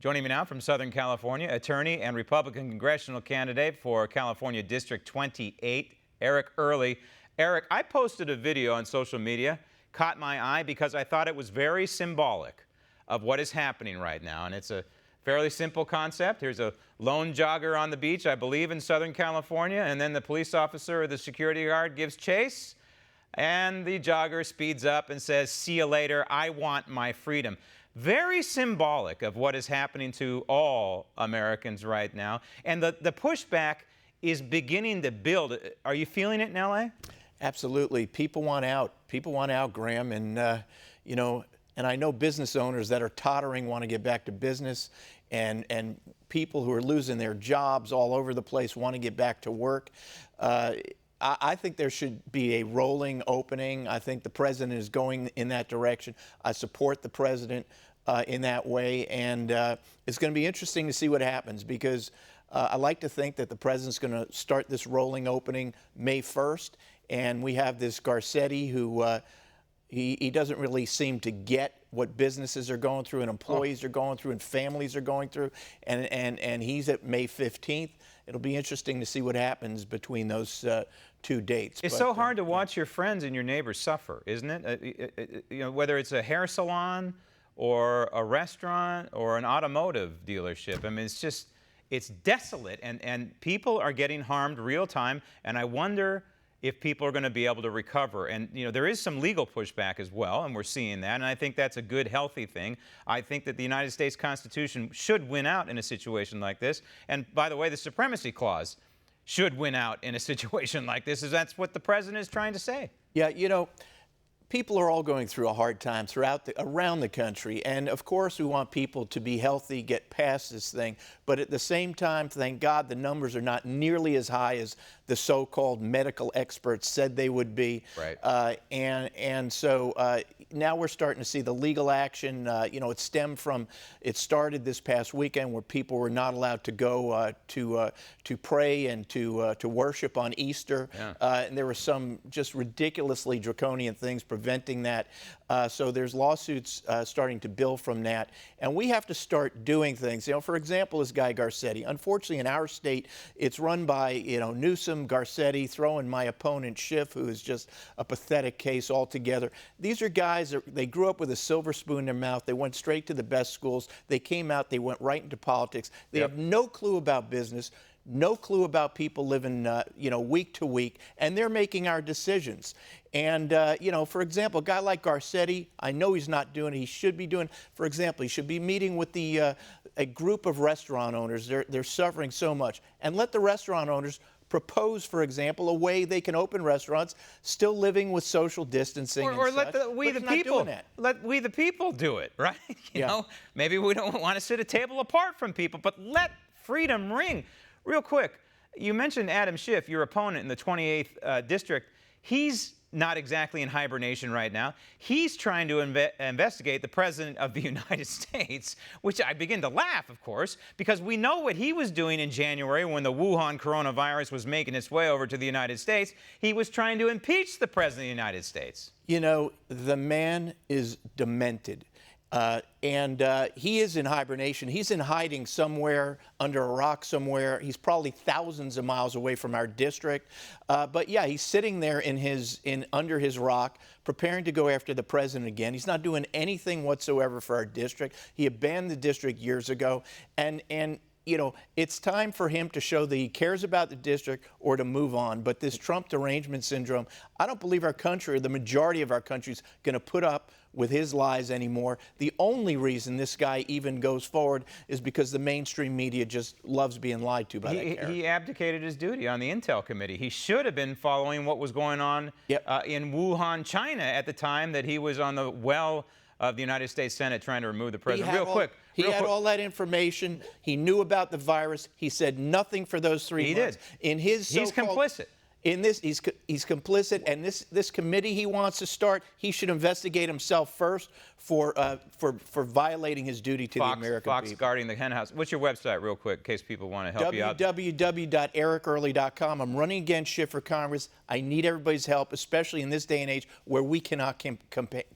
Joining me now from Southern California, attorney and Republican congressional candidate for California District 28, Eric Early. Eric, I posted a video on social media, caught my eye because I thought it was very symbolic of what is happening right now. And it's a fairly simple concept. Here's a lone jogger on the beach, I believe in Southern California, and then the police officer or the security guard gives chase, and the jogger speeds up and says, "See you later, I want my freedom." Very symbolic of what is happening to all Americans right now. And the pushback is beginning to build. Are you feeling it in L.A.? Absolutely. People want out. People want out, Graham. And, and I know business owners that are tottering want to get back to business. And people who are losing their jobs all over the place want to get back to work. I think there should be a rolling opening. I think the president is going in that direction. I support the president in that way. And it's going to be interesting to see what happens because I like to think that the president's going to start this rolling opening May 1st. And we have this Garcetti who he doesn't really seem to get what businesses are going through and employees are going through and families are going through. And he's at May 15th. It'll be interesting to see what happens between those two dates. It's so hard to watch your friends and your neighbors suffer, isn't it? Whether it's a hair salon or a restaurant or an automotive dealership. I mean, it's desolate, and people are getting harmed real time, and I wonder if people are going to be able to recover. And, there is some legal pushback as well, and we're seeing that, and I think that's a good, healthy thing. I think that the United States Constitution should win out in a situation like this. And, by the way, the Supremacy Clause should win out in a situation like this, as that's what the president is trying to say. Yeah, people are all going through a hard time around the country. And, of course, we want people to be healthy, get past this thing. But at the same time, thank God, the numbers are not nearly as high as the so-called medical experts said they would be. Right. And so now we're starting to see the legal action. It started this past weekend where people were not allowed to go to pray and to worship on Easter. Yeah. And there were some just ridiculously draconian things preventing that. So there's lawsuits starting to build from that. And we have to start doing things. For example, this guy Garcetti. Unfortunately, in our state, it's run by, Newsom, Garcetti, throwing my opponent Schiff, who is just a pathetic case altogether. These are guys, they grew up with a silver spoon in their mouth. They went straight to the best schools. They came out, they went right into politics. They have no clue about business. No clue about people living, week to week, and they're making our decisions. And, for example, a guy like Garcetti, I know he's not doing it. He should be doing, for example, he should be meeting with a group of restaurant owners. They're suffering so much. And let the restaurant owners propose, for example, a way they can open restaurants still living with social distancing or and let such, we the people do it, right? Maybe we don't want to sit a table apart from people, but let freedom ring. Real quick, you mentioned Adam Schiff, your opponent in the 28th district. He's not exactly in hibernation right now. He's trying to investigate the President of the United States, which I begin to laugh, of course, because we know what he was doing in January when the Wuhan coronavirus was making its way over to the United States. He was trying to impeach the President of the United States. The man is demented. And he is in hibernation. He's in hiding somewhere under a rock somewhere. He's probably thousands of miles away from our district. But yeah, he's sitting there under his rock, preparing to go after the president again. He's not doing anything whatsoever for our district. He abandoned the district years ago. And it's time for him to show that he cares about the district or to move on. But this Trump derangement syndrome, I don't believe our country, or the majority of our country, is going to put up with his lies anymore. The only reason this guy even goes forward is because the mainstream media just loves being lied to by that character. He abdicated his duty on the Intel Committee. He should have been following what was going on in Wuhan, China at the time that he was on the well of the United States Senate trying to remove the president. He had all that information. He knew about the virus. He said nothing for those 3 months. He did. He's complicit. In this, he's complicit, and this committee he wants to start, he should investigate himself first for violating his duty to the American Fox people. guarding the hen house. What's your website, real quick, in case people want to help you out? www.ericearly.com. I'm running against Schiff for Congress. I need everybody's help, especially in this day and age where we cannot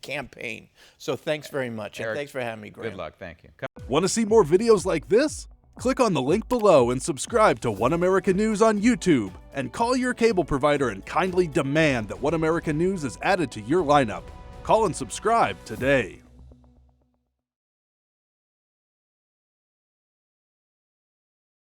campaign. So thanks very much, and Eric, thanks for having me, Graham. Good luck. Thank you. Want to see more videos like this? Click on the link below and subscribe to One America News on YouTube. And call your cable provider and kindly demand that One America News is added to your lineup. Call and subscribe today.